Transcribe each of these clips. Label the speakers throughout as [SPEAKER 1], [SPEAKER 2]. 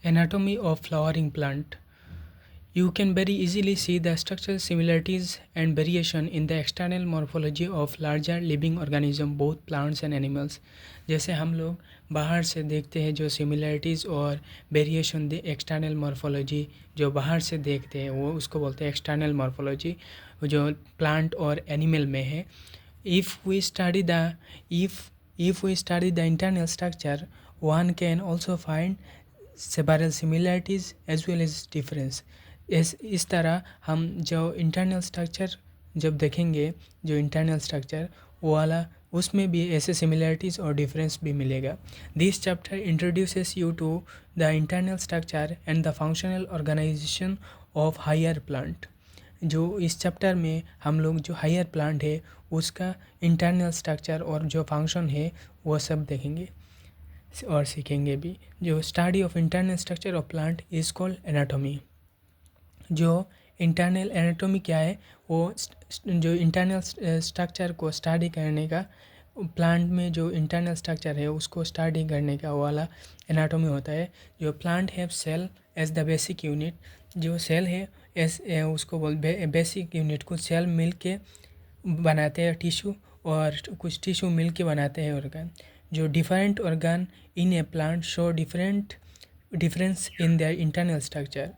[SPEAKER 1] Anatomy of flowering plant. You can very easily see the structural similarities and variation in the external morphology of larger living organism, both plants and animals. जैसे हम लोग बाहर से देखते हैं जो similarities और वेरिएशन एक्सटर्नल मॉर्फोलॉजी जो बाहर से देखते हैं वो उसको बोलते हैं एक्सटर्नल मॉर्फोलॉजी जो प्लांट और एनिमल में है. If we study the if we study the internal structure, one can also find several similarities as well as difference. इस तरह हम जो इंटरनल स्ट्रक्चर जब देखेंगे जो इंटरनल स्ट्रक्चर वो वाला उसमें भी ऐसे सिमिलरिटीज़ और डिफरेंस भी मिलेगा. This chapter introduces you to the internal structure and the functional organisation of higher plant. जो इस चैप्टर में हम लोग जो हायर प्लांट है उसका इंटरनल स्ट्रक्चर और जो फंक्शन है वो सब देखेंगे और सीखेंगे भी. जो study of internal structure of plant is called anatomy. जो इंटरनल एनाटॉमी क्या है वो जो इंटरनल स्ट्रक्चर को स्टडी करने का प्लांट में जो इंटरनल स्ट्रक्चर है उसको स्टडी करने का वाला एनाटॉमी होता है. जो प्लांट है cell as the basic unit. जो सेल है एस उसको बोल बेसिक यूनिट कुछ सेल मिल के बनाते हैं टिश्यू और कुछ टिश्यू मिल के बनाते हैं ऑर्गन. जो different organ in A plant show difference in their internal structure.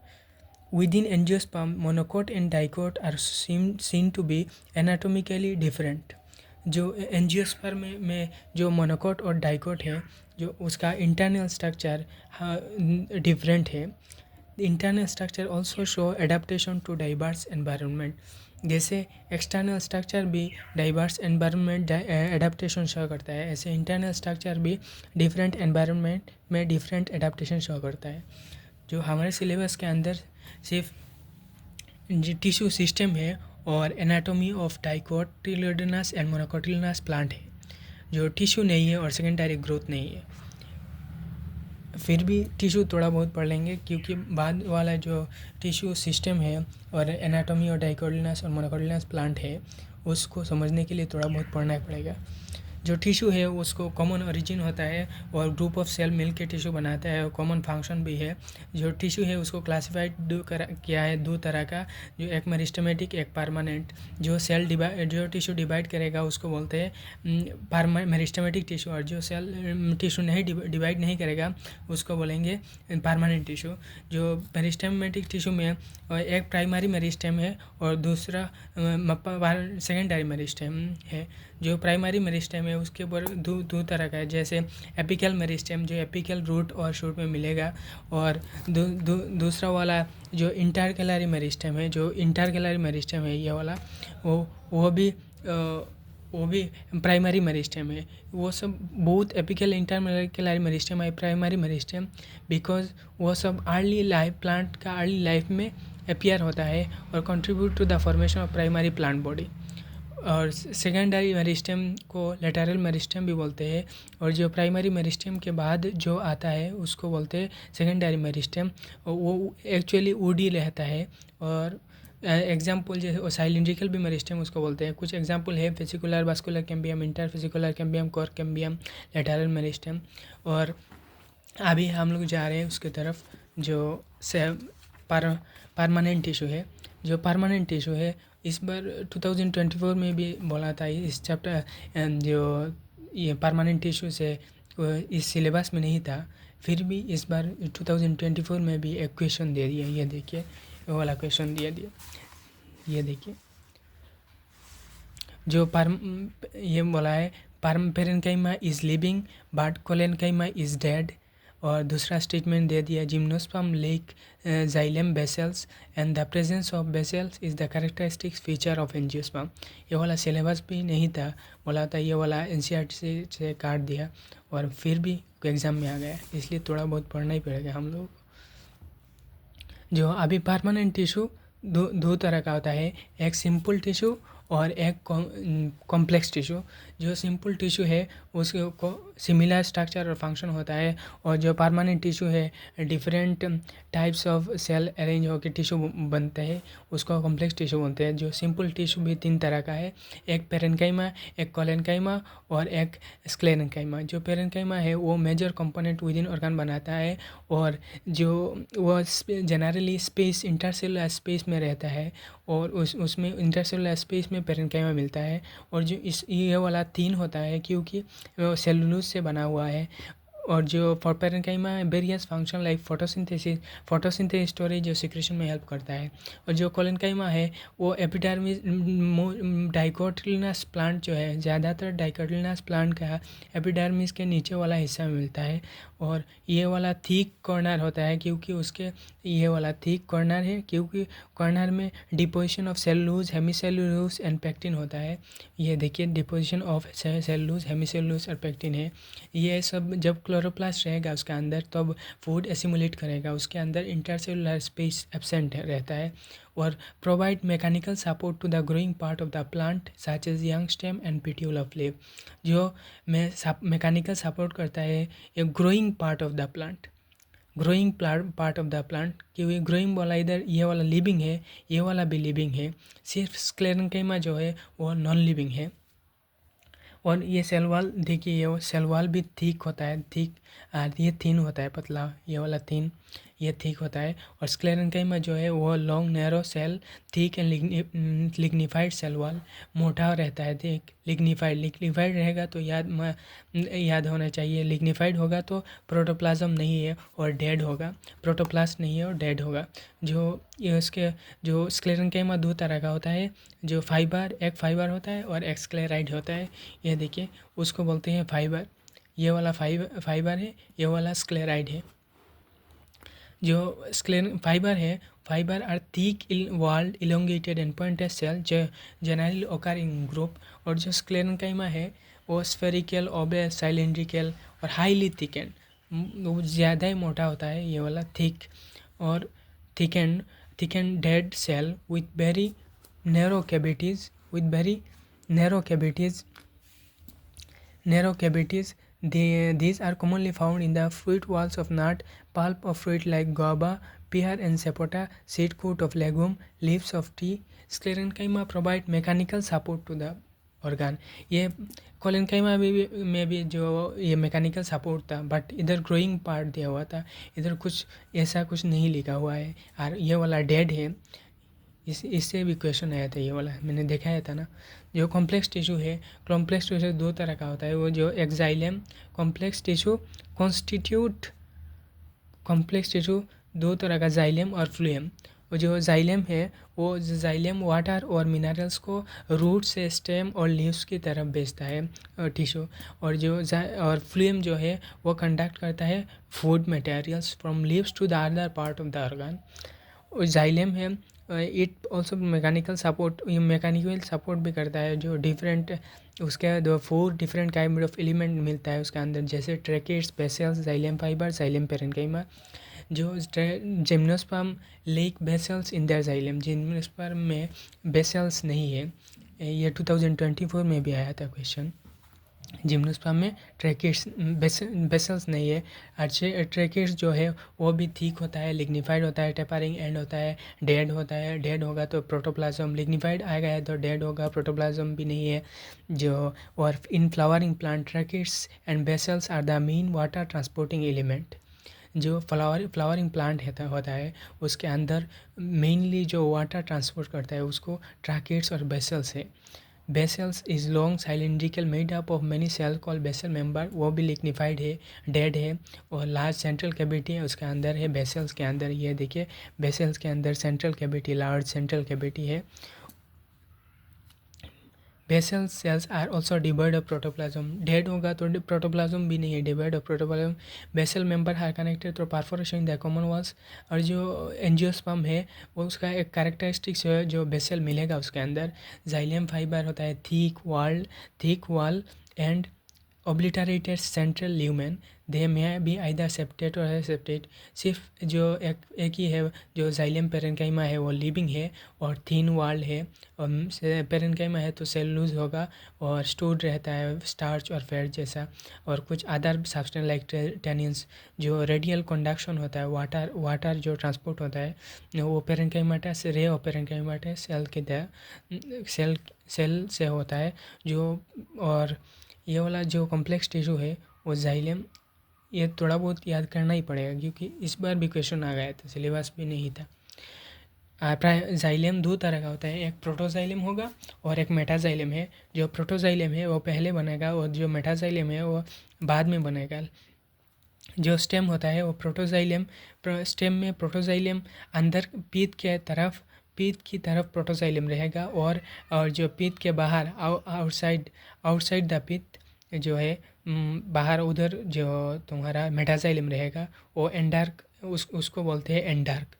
[SPEAKER 1] Within angiosperm, monocote and dicote are seen to be anatomically different. जो एंजियोस्पर्म में जो मोनोकोट और डाइकोट है जो उसका इंटरनल स्ट्रक्चर डिफरेंट है. Internal structure also show adaptation to diverse environment. जैसे external structure भी डाइवर्स एनवायरनमेंट एडाप्टेशन शो करता है ऐसे इंटरनल स्ट्रक्चर भी डिफरेंट एनवायरनमेंट में डिफरेंट एडाप्टेशन शो करता है. जो हमारे सिलेबस के अंदर सिर्फ टिश्यू सिस्टम है और एनाटॉमी ऑफ डाइकोटिलिडोनस एंड मोनोकोटिलिडोनस प्लांट है. जो टिश्यू नहीं है और सेकेंडरी ग्रोथ नहीं है. फिर भी टिश्यू थोड़ा बहुत पढ़ लेंगे क्योंकि बाद वाला जो टिश्यू सिस्टम है और एनाटॉमी और डाइकोटिलिडोनस और मोनोकोटिलिडोनस प्लांट है उसको समझने के लिए थोड़ा बहुत पढ़ना पड़ेगा. जो टिश्यू है उसको कॉमन ओरिजिन होता है और ग्रुप ऑफ सेल मिल के टिश्यू बनाता है और कॉमन फंक्शन भी है. जो टिश्यू है उसको क्लासिफाइड किया है दो तरह का. जो एक मेरिस्टेमेटिक एक परमानेंट. जो जो टिश्यू डिवाइड करेगा उसको बोलते हैं मेरिस्टेमेटिक टिश्यू और जो सेल टिश्यू नहीं डिवाइड नहीं करेगा उसको बोलेंगे परमानेंट टिश्यू. जो मेरिस्टेमेटिक टिश्यू में एक प्राइमरी मेरिस्टेम है और दूसरा सेकेंडरी मेरिस्टेम है. जो प्राइमरी मेरिस्टेम है उसके ऊपर दो तरह का है. जैसे एपिकल मेरिस्टेम जो एपिकल रूट और शूट में मिलेगा और दूसरा वाला जो इंटरकैलरी मेरिस्टेम है. जो इंटरकैलरी मेरिस्टेम है ये वाला वो भी प्राइमरी मेरिस्टेम है. वो सब बहुत एपिकल इंटरकैलरी मेरिस्टेम है प्राइमरी मेरिस्टेम बिकॉज वो सब अर्ली लाइफ प्लांट का अर्ली लाइफ में अपीयर होता है और contribute to the formation of primary plant body. और सेकेंडरी मेरिस्टेम को लेटरल मेरिस्टेम भी बोलते हैं और जो प्राइमरी मेरिस्टेम के बाद जो आता है उसको बोलते हैं सेकेंडरी मेरिस्टेम. वो एक्चुअली वुडी रहता है और एग्जाम्पल जैसे साइलिंड्रिकल भी मेरिस्टेम उसको बोलते हैं. कुछ एग्जाम्पल है fascicular vascular cambium interfascicular cambium cork cambium lateral meristem. और अभी हम लोग जा रहे हैं उसके तरफ जो परमानेंट टिश्यू है. जो परमानेंट टिश्यू है इस बार 2024 में भी बोला था इस चैप्टर जो ये परमानेंट टिश्यू से इस सिलेबस में नहीं था. फिर भी इस बार 2024 में भी एक क्वेश्चन दे दिया. ये देखिए वो वाला क्वेश्चन दिया. ये देखिए जो ये बोला है parenchyma is living but collenchyma is dead. और दूसरा स्टेटमेंट दे दिया gymnosperm lake xylem vessels and the presence of vessels is the characteristic feature of angiosperm. ये वाला सिलेबस भी नहीं था बोला था ये वाला एनसीईआरटी से काट दिया और फिर भी एग्ज़ाम में आ गया इसलिए थोड़ा बहुत पढ़ना ही पड़ेगा हम लोग. जो अभी परमानेंट टिश्यू दो तरह का होता है. एक सिंपल टिश्यू और एक कॉम्प्लेक्स टिश्यू. जो सिंपल टिश्यू है उसको सिमिलर स्ट्रक्चर और फंक्शन होता है। और जो परमानेंट टिश्यू है different types of cell arrange होकर टिश्यू बनते हैं, उसको कॉम्प्लेक्स टिश्यू बोलते हैं। जो सिंपल टिश्यू भी 3 तरह का है, एक पेरेन्काइमा, एक कोलेन्काइमा और एक स्क्लेरेन्काइमा। जो पेरेन्काइमा है वो major component within organ बनाता है और जो वो जनरली स्पेस इंटरसेलुलर स्पेस में रहता है और उसमें इंटरसेलुलर स्पेस में पेरेन्काइमा मिलता है। और जो ये वाला 3 होता है क्योंकि वो सेलुलोज से बना हुआ है। और जो for parenchyma various function like photosynthesis storage और सिक्रेशन में हेल्प करता है। और जो कोलेन्काइमा है वो एपिडर्मिस डाइकोटिलिनस प्लांट जो है, ज़्यादातर डाइकोटिलिनस प्लांट का एपिडर्मिस के नीचे वाला हिस्सा में मिलता है। और ये वाला थिक कॉर्नर होता है क्योंकि उसके ये वाला थिक कॉर्नर है क्योंकि कॉर्नर में deposition of cellulose, hemicellulose and pectin होता है। ये देखिए डिपोजिशन ऑफ सेलुलोज, हेमीसेलुलोज और पेक्टिन है। ये सब जब क्लोरोप्लास्ट रहेगा उसके अंदर तब फूड एसिमुलेट करेगा, उसके अंदर इंटरसेलुलर स्पेस एब्सेंट रहता है। और provide mechanical support to the growing part of the plant such as young stem and petiole of leaf. जो मैकेनिकल सपोर्ट करता है ये growing part of the plant, growing part of the plant, क्योंकि growing वाला इधर ये वाला living है, ये वाला भी लिविंग है। सिर्फ स्क्लेरेन्काइमा जो है वो नॉन लिविंग है। और ये सेल वॉल देखिए, ये सेल वॉल भी थिक होता है, थिक, ये थिन होता है, पतला, ये वाला थिन, ये थिक होता है। और स्क्लेरेन्काइमा जो है वो long narrow cell, thick and lignified cell wall, मोटा रहता है, थिक लिग्निफाइड रहेगा तो याद होना चाहिए। लिग्निफाइड होगा तो प्रोटोप्लाज्म नहीं है और डेड होगा, प्रोटोप्लास्ट नहीं है और डेड होगा। जो ये उसके जो स्क्लेरेन्काइमा 2 तरह का होता है, जो फाइबर, एक फाइबर होता है और एक स्क्लेराइड होता है। ये देखिए उसको बोलते हैं फाइबर, ये वाला फाइबर है, ये वाला स्क्लेराइड है। जो फाइबर है, fibre are thick walled elongated and pointed cell जो जनरली ओकर इन ग्रुप। और जो स्क्लेरेन्काइमा है वो स्फेरिकल, ओबेस, साइलिंड्रिकल और हाईली थिकेंड, वो ज़्यादा ही मोटा होता है ये वाला, थिक और thickened dead cell with very narrow cavities, narrow cavities. These are commonly found in the fruit walls of nut, pulp of fruit like guava, pear and sapota, seed coat of legume, leaves of tea. Sclerenchyma provide mechanical support to the organ. ये collenchyma में भी जो ये mechanical support था, but इधर growing part दिया हुआ था, इधर कुछ ऐसा कुछ नहीं लिखा हुआ है। और ये वाला डेड है, इससे भी क्वेश्चन आया था, ये वाला मैंने दिखाया था ना। जो कॉम्प्लेक्स टिश्यू है, कॉम्प्लेक्स टिश्यू 2 तरह का होता है, वो जो xylem complex tissue constitute, complex tissue 2 तरह का, जाइलम और फ्लूएम। वो जो जाइलम है वो जाइलम वाटर और मिनरल्स को रूट से स्टेम और लीव्स की तरफ भेजता है टिश्यू। और जो और फ्लूएम जो है वो कंडक्ट करता है food materials from leaves to the other part of the organ. और जाइलम है इट ऑल्सो मैकेनिकल सपोर्ट भी करता है, जो डिफरेंट उसके 4 डिफरेंट काइंड ऑफ एलिमेंट मिलता है उसके अंदर, जैसे tracheids, vessels, xylem fibre, xylem parenchyma. जो gymnosperm lack vessels in their xylem, gymnosperm में बेसेल्स नहीं है। ये 2024 में भी आया था क्वेश्चन। जिम्नोस्पर्म में ट्रैकेट्स बेसेल्स नहीं है। अच्छे ट्रैकेट्स जो है वो भी थिक होता है, लिग्निफाइड होता है, टेपरिंग एंड होता है, डेड होता है, डेड होगा तो प्रोटोप्लाज्म, लिग्निफाइड आएगा है तो डेड होगा, प्रोटोप्लाज्म भी नहीं है जो। और in flowering plant tracheids and vessels are the main water transporting element. जो फ्लावरिंग प्लांट होता है उसके अंदर मेनली जो वाटर ट्रांसपोर्ट करता है उसको ट्रैकेट्स और बेसेल्स है। Vessels is long cylindrical made up of many cell call vessel member, वो भी लिग्निफाइड है, डेड है। और लार्ज सेंट्रल कैविटी है उसके अंदर है, बेसेल्स के अंदर। ये देखिए बेसेल्स के अंदर central cavity, large central cavity है। Vessel cells are also devoid of protoplasm, dead होगा तो प्रोटोप्लाज्म भी नहीं है, devoid of protoplasm. Vessel member are connected through perforation in the common walls. और जो एंजियोस्पर्म है वो उसका एक कैरेक्टरिस्टिक्स है जो बेसल मिलेगा उसके अंदर। जाइलम फाइबर होता है, thick wall and obliterated central lumen, they may be either septate or aseptate। सिर्फ जो एक ही है जो जाइलम पेरेन्काइमा है वो लिविंग है और थिन वाल्ड है, और पेरेन्काइमा है तो सेलुलोज होगा और स्टोर्ड रहता है स्टार्च और फैट जैसा, और कुछ अदर सब्सटेंस लाइक टेनिन्स। जो रेडियल कंडक्शन होता है, वाटर जो ट्रांसपोर्ट होता है वो पेरेन्काइमाटा रे और पेरेन्काइमाटा सेल से होता है जो। और ये वाला जो कॉम्प्लेक्स टिश्यू है वो जाइलम, ये थोड़ा बहुत याद करना ही पड़ेगा क्योंकि इस बार भी क्वेश्चन आ गया था, सिलेबस भी नहीं था। जाइलम दो तरह का होता है, एक प्रोटोजाइलम होगा और एक मेटाजाइलम है। जो प्रोटोजाइलम है वो पहले बनेगा और जो मेटाजाइलम है वो बाद में बनेगा। जो स्टेम होता है वो प्रोटोजाइलम, स्टेम में प्रोटोजाइलम अंदर पीत की तरफ प्रोटोजाइलम रहेगा, और जो पीत के बाहर आउटसाइड द पीत जो है बाहर उधर जो तुम्हारा मेटाजाइलम रहेगा वो एंडार्क, उसको बोलते हैं एंडार्क।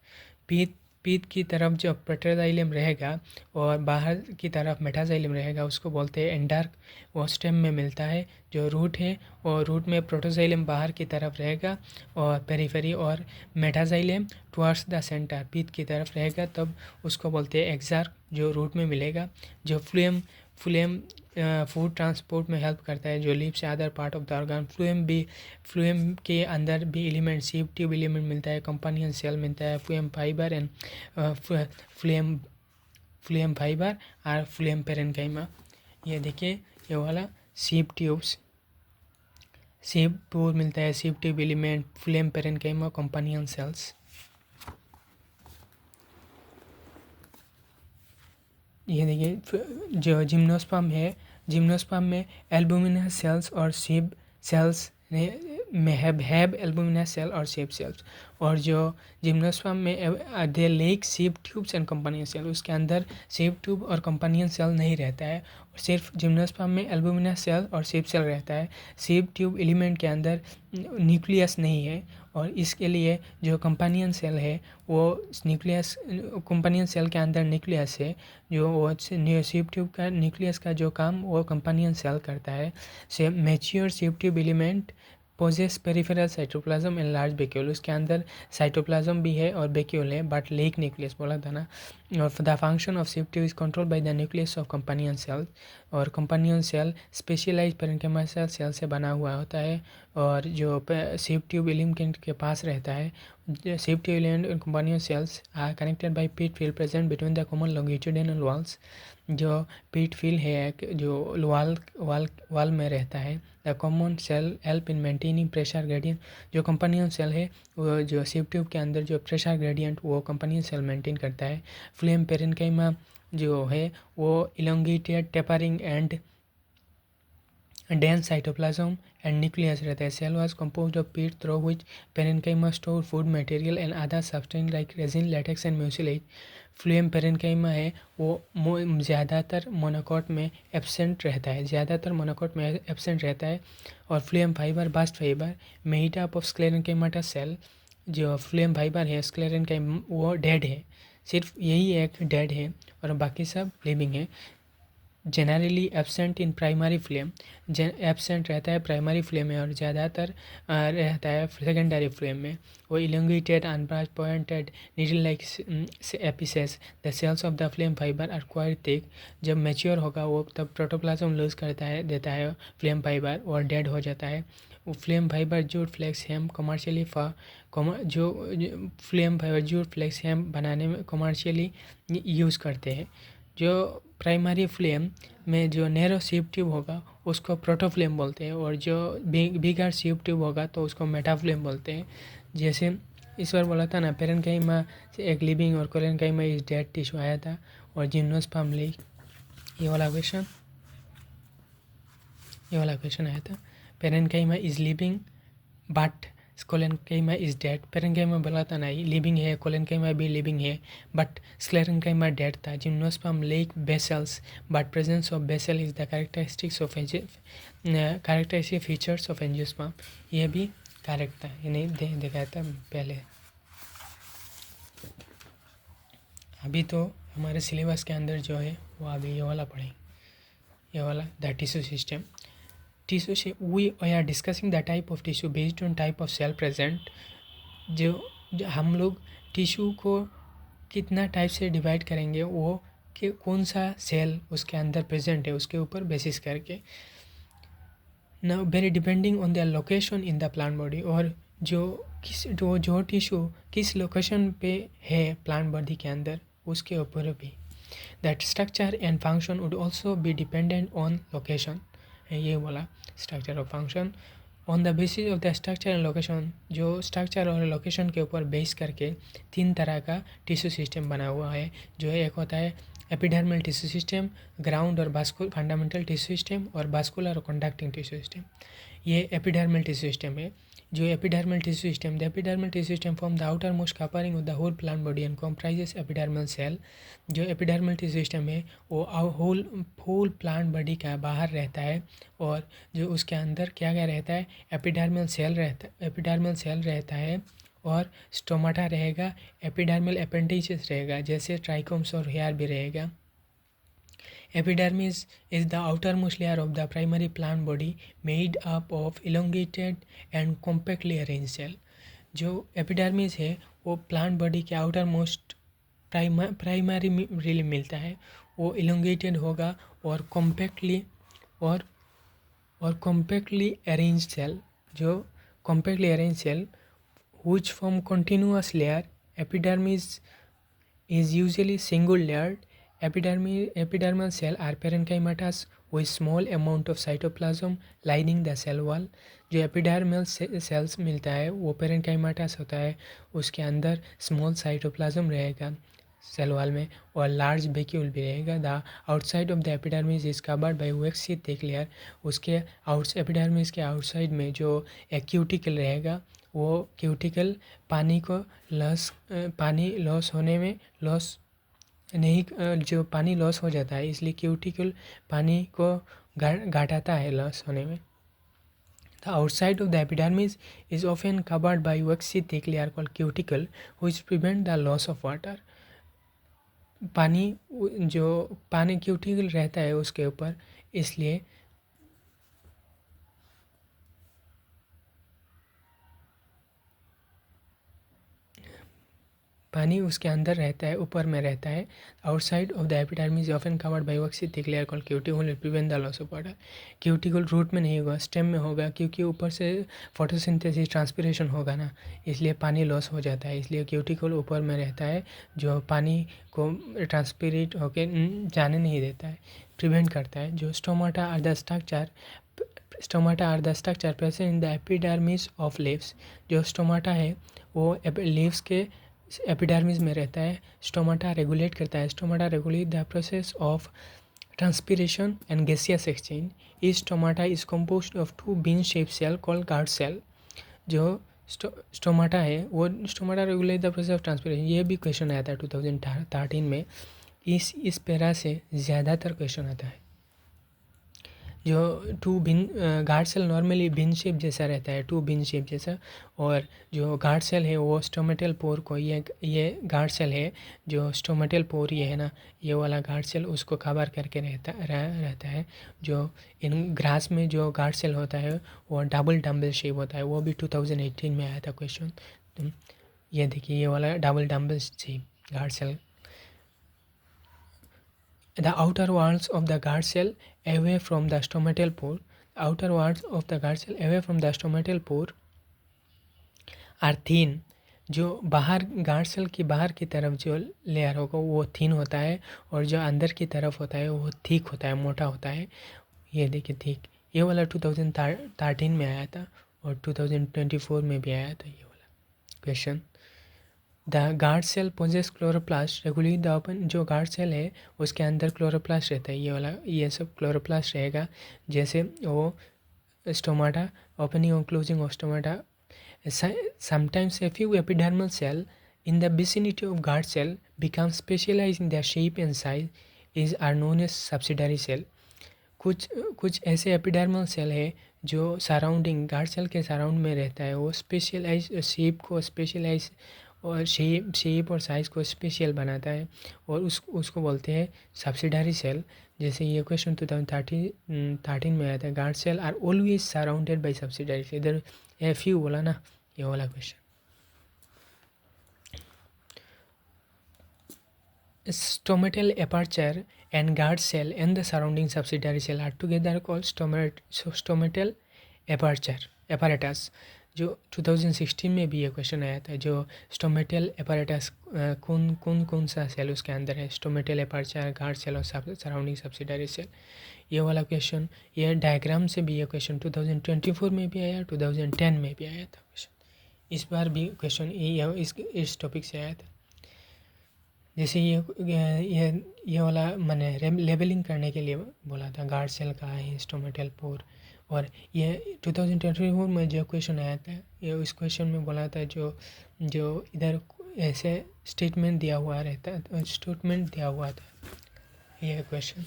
[SPEAKER 1] पीत की तरफ जो प्रोटोजाइलम रहेगा और बाहर की तरफ मेटाजाइलम रहेगा उसको बोलते हैं एंडार्क। वो स्टेम में मिलता है। जो रूट है और रूट में प्रोटोजाइलम बाहर की तरफ रहेगा और पेरिफेरी, और मेटाजाइलम टुवर्ड्स द सेंटर पीत की तरफ रहेगा, तब उसको बोलते हैं एक्सार्क जो रूट में मिलेगा। जो फ्लूएम फूड ट्रांसपोर्ट में हेल्प करता है, जो लीव से other part of the organ. Phloem के अंदर भी एलिमेंट सिव ट्यूब एलिमेंट मिलता है, कंपानियन सेल मिलता है, फ्लूएम फाइबर एंड फ्लूएम फाइबर और फ्लूएम पेरेन्काइमा। ये देखिए ये वाला सिव ट्यूब मिलता है, सिव tube element, फ्लूएम parenchyma, companion sales. ये देखिए जो जिम्नोस्पर्म है, जिम्नोस्पर्म में एल्बुमिनस सेल्स और सेब सेल्स में हैव एल्बुमिनस सेल और सेब सेल्स। और जो जिम्नोस्पर्म में दे लेक सेब ट्यूब्स एंड कंपानियन सेल, उसके अंदर सेब ट्यूब और कंपानियन सेल नहीं रहता है, और सिर्फ जिम्नोस्पर्म में एल्बुमिनस सेल और सेब सेल रहता है। सेब ट्यूब एलिमेंट के अंदर न्यूक्लियस नहीं है, और इसके लिए जो कंपानियन सेल है वो न्यूक्लियस, कंपानियन सेल के अंदर न्यूक्लियस है, जो वो सेब ट्यूब का न्यूक्लियस का जो काम वो कंपानियन सेल करता है। Mature sieve tube element possess peripheral cytoplasm and large vacuole, उसके अंदर साइटोप्लाज्म भी है और वैक्यूल है, बट लेक न्यूक्लियस बोला था ना। और the function of sieve tube is control by the nucleus of companion cell, और companion cell specialize parenchyma cell से बना हुआ होता है, और जो सेब ट्यूब एलिमेंट के पास रहता है। Sieve tube element and companion cells are connected by pit field present between the common longitudinal walls. जो पीट फील्ड है जो वाल में रहता है। The common cell help in maintaining pressure gradient, जो कंपानियन सेल है वो जो सेब ट्यूब के अंदर जो प्रेशर ग्रेडियंट वो कंपानियन सेल मेंटेन करता है। फ्लूएम पेरेन्काइमा जो है वो elongated tapering and dense cytoplasm and nucleus रहता है। Cell was composed of pit through which parenchyma store food material and other substance like resin, latex and mucilage। Phloem parenchyma है वो ज़्यादातर मोनोकॉट में absent रहता है, और phloem fibre bast fibre made up of sclerenchymata cell. जो phloem fibre है sclerenchyma वो डेड है, सिर्फ यही एक डेड है और बाकी सब लिविंग है। Generally absent in primary flame, absent रहता है प्राइमरी फ्लेम में और ज़्यादातर रहता है सेकेंडरी फ्लेम में। वो elongated unbranched pointed needle like apices. The cells of the phloem fibre are quite thick. जब मैच्योर होगा वो तब प्रोटोप्लाज्म लूज देता है फ्लेम फाइबर और डेड हो जाता है। वो फ्लेम फाइबर जूट फ्लेक्स हेम कमर्शियली जो फ्लेम फाइबर जूट फ्लेक्स हेम बनाने में कमर्शियली यूज़ करते हैं। जो प्राइमरी फ्लेम में जो नैरो सेब ट्यूब होगा उसको प्रोटोफ्लेम बोलते हैं, और जो बिगर सेब ट्यूब होगा तो उसको मेटाफ्लेम बोलते हैं। जैसे इस बार बोला था ना पेरेन्काइमा से एक लिविंग और कोरेन्काइमा इज डेड टिश्यू आया था, और जिम्नोस्पर्म ये वाला क्वेश्चन आया था। Parenchyma is living but collenchyma is dead. Parenchyma बोला था ना लिविंग है, कोलेन्काइमा भी लिविंग है, बट स्क्लेरेन्काइमा डेड था। Gymnosperm lack vessels but presence of vessel is the characteristic features of angiosperm. ये भी करेक्ट था, ये नहीं देखा था पहले। अभी तो हमारे सिलेबस के अंदर जो है वो अभी ये वाला पढ़ेंगे, ये वाला द टिश्यू सिस्टम। टिश्यू से we are discussing the type of tissue based on type of cell present. जो हम लोग टिश्यू को कितना टाइप से डिवाइड करेंगे वो कि कौन सा सेल उसके अंदर प्रेजेंट है उसके ऊपर बेसिस करके। Now very depending on the location in the plant body, और जो टिश्यू किस लोकेशन पे है प्लांट बॉडी के अंदर उसके ऊपर भी। That structure and function would also be dependent on location. ये बोला स्ट्रक्चर और function on the basis of the structure and location. जो स्ट्रक्चर और लोकेशन के ऊपर बेस करके 3 तरह का टिश्यू सिस्टम बना हुआ है। जो है एक होता है एपिडर्मल टिश्यू सिस्टम, ग्राउंड और फंडामेंटल टिश्यू सिस्टम, और वास्कुलर और कंडक्टिंग टिश्यू सिस्टम। ये एपिडर्मल टिश्यू सिस्टम है। जो epidermal tissue system, the epidermal tissue system form the outer most covering of the whole plant body and comprises epidermal cell. जो epidermal tissue system है वो whole plant body का बाहर रहता है, और जो उसके अंदर क्या क्या रहता है, एपिडर्मल सेल रहता है, और स्टोमाटा रहेगा, एपिडर्मल अपेंडिसेस रहेगा जैसे ट्राइकोम्स और हेयर भी रहेगा। Epidermis is the outermost layer of the primary plant body made up of elongated and compactly arranged cell। जो एपिडर्मिस है वो प्लांट बॉडी के आउटर मोस्ट प्राइमरी मिलता है। वो इलोंगेटेड होगा और कॉम्पैक्टली अरेंज्ड सेल। जो compactly arranged cell which form continuous layer। Epidermis is usually single layered। Epidermal cell are parenchymatous with small amount of cytoplasm lining the cell wall। जो epidermal cells मिलता है वो पेरेंकाइमाटस होता है, उसके अंदर स्मॉल साइटोप्लाज्म रहेगा सेल वॉल में, और लार्ज वैक्यूल भी रहेगा। The outside of the epidermis is covered by waxy thick layer. उसके एपिडर्मिस के आउटसाइड में जो एक क्यूटिकल रहेगा, वो क्यूटिकल पानी लॉस होने में जो पानी लॉस हो जाता है, इसलिए क्यूटिकल पानी को घटाता है लॉस होने में। The outside of the epidermis is often covered by waxy thick layer called cuticle which prevent the loss of water. पानी क्यूटिकल रहता है उसके ऊपर, इसलिए पानी उसके अंदर रहता है, ऊपर में रहता है। Outside of the epidermis often covered by waxy thick layer called cuticle prevent the loss of water. Cuticle root में नहीं होगा, स्टेम में होगा, क्योंकि ऊपर से फोटोसिंथेसिस ट्रांसपिरेशन होगा ना, इसलिए पानी लॉस हो जाता है। इसलिए क्यूटिकल ऊपर में रहता है जो पानी को ट्रांसपिरेट होकर जाने नहीं देता है, प्रिवेंट करता है। जो stomata are the structure present in the epidermis of leaves. जो स्टोमाटा है वो लीव्स के एपिडर्मिस में रहता है। स्टोमाटा रेगुलेट करता है। Stomata regulate the process of transpiration and gaseous exchange. इस stomata is composed of 2 bean shape cell called guard cell. जो स्टोमाटा है वो stomata regulate the process of transpiration. ये भी क्वेश्चन आया था 2013 में। इस पैरा से ज़्यादातर क्वेश्चन आता है। जो 2 बिन गार्ड सेल नॉर्मली बिन शेप जैसा रहता है, 2 बिन शेप जैसा, और जो गार्ड सेल है वो स्टोमेटल पोर को, ये गार्ड सेल है जो स्टोमेटल पोर ये है ना, ये वाला गार्ड सेल उसको कवर करके रहता है। जो इन ग्रास में जो गार्ड सेल होता है वो डबल डम्बल शेप होता है। वो भी 2018 में आया था क्वेश्चन। ये देखिए ये वाला double dumbbell shape guard cell. The outer walls of the guard cell away from the stomatal pore, outer walls of the guard cell away from the stomatal pore are thin। जो बाहर guard cell की बाहर की तरफ जो layer होगा वो thin होता है, और जो अंदर की तरफ होता है वो थिक होता है, मोटा होता है। ये देखिए थिक, ये वाला 2013 में आया था, और 2024 में भी आया था ये वाला question. The guard cell possess chloroplast regulate the open. जो गार्ड सेल है उसके अंदर क्लोरोप्लास्ट रहता है, ये सब क्लोरोप्लास्ट रहेगा। जैसे वो स्टोमाटा, ओपनिंग और closing of stomata. Sometimes a few epidermal cell in the vicinity of guard cell become specialized in their shape and size are known as subsidiary cell। कुछ ऐसे एपिडर्मल सेल है जो surrounding guard cell के surround में रहता है, वो specialise shape को स्पेशलाइज और शेप और साइज़ को स्पेशल बनाता है, और उसको बोलते हैं सब्सिडरी सेल। जैसे ये क्वेश्चन 2013 में आया था, guard cell are always surrounded by subsidiary cell. इधर एफ यू बोला ना, ये वाला question. Stomatal aperture and guard cell and the surrounding subsidiary cell are together called stomatal aperture apparatus। जो 2016 में भी ये क्वेश्चन आया था, जो स्टोमेटल एपैरेटस कौन सा सेल उसके अंदर है, स्टोमेटल एपर्चर, गार्ड सेल और सराउंडिंग सब्सिडरी सेल। ये वाला क्वेश्चन, ये डायग्राम से भी ये क्वेश्चन 2024 में भी आया, 2010 में भी आया था क्वेश्चन। इस बार भी क्वेश्चन इस टॉपिक से आया था। जैसे ये वाला मैंने लेबलिंग करने के लिए बोला था, गार्ड सेल का है, स्टोमेटल पोर। और ये 2024 में जो क्वेश्चन आया था, ये उस क्वेश्चन में बोला था जो इधर ऐसे स्टेटमेंट दिया हुआ रहता है, स्टेटमेंट दिया हुआ था। ये क्वेश्चन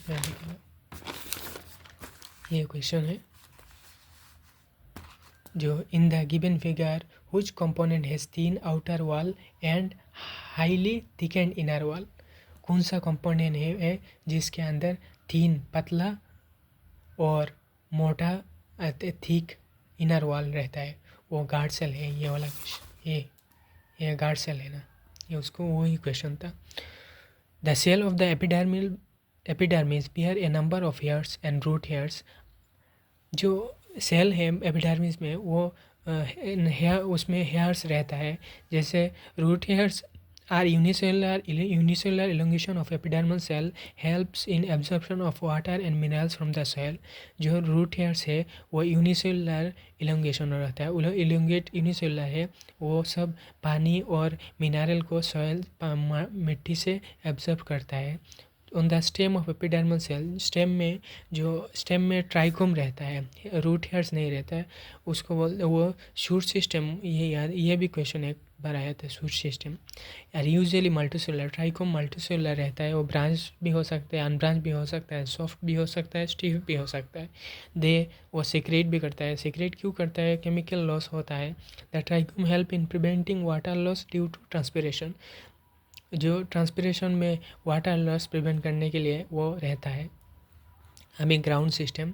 [SPEAKER 1] ये क्वेश्चन है जो in the given figure which component has thin outer wall and highly thickened inner wall। कौन सा कंपोनेंट है जिसके अंदर थीन पतला और मोटा थिक इनर वॉल रहता है, वो गार्ड सेल है। ये वाला क्वेश्चन, ये गार्ड सेल है ना, ये उसको वही क्वेश्चन था। The cell of the epidermis bear a number of hairs and root hairs. जो सेल है एपिडर्मिस में, वो हेयर, उसमें हेयर्स रहता है। जैसे root hairs are unicellular elongation of epidermal cell helps in absorption of water and minerals from the soil. जो root hairs है वो यूनिसेलुलर इलोंगेशन रहता है, इलोंगेट यूनिसेलुलर है, वो सब पानी और मिनरल को सॉइल मिट्टी से एब्जॉर्ब करता है। On the stem of epidermal cell, stem में ट्राइकोम रहता है, रूट हेयर्स नहीं रहता है, उसको वो शूट सिस्टम। ये भी क्वेश्चन एक बार आया था, शूट सिस्टम। यार यूजुअली मल्टीसेलुलर, ट्राइकोम मल्टीसेलुलर रहता है, वो ब्रांच भी हो सकता है, अनब्रांच भी हो सकता है, सॉफ्ट भी हो सकता है, स्टिफ भी हो सकता है। वो सीक्रेट भी करता है। सीक्रेट क्यों करता है? केमिकल लॉस होता है। The trichome help in preventing water loss due to transpiration. जो ट्रांसपिरेशन में वाटर लॉस प्रिवेंट करने के लिए वो रहता है। अभी ground system,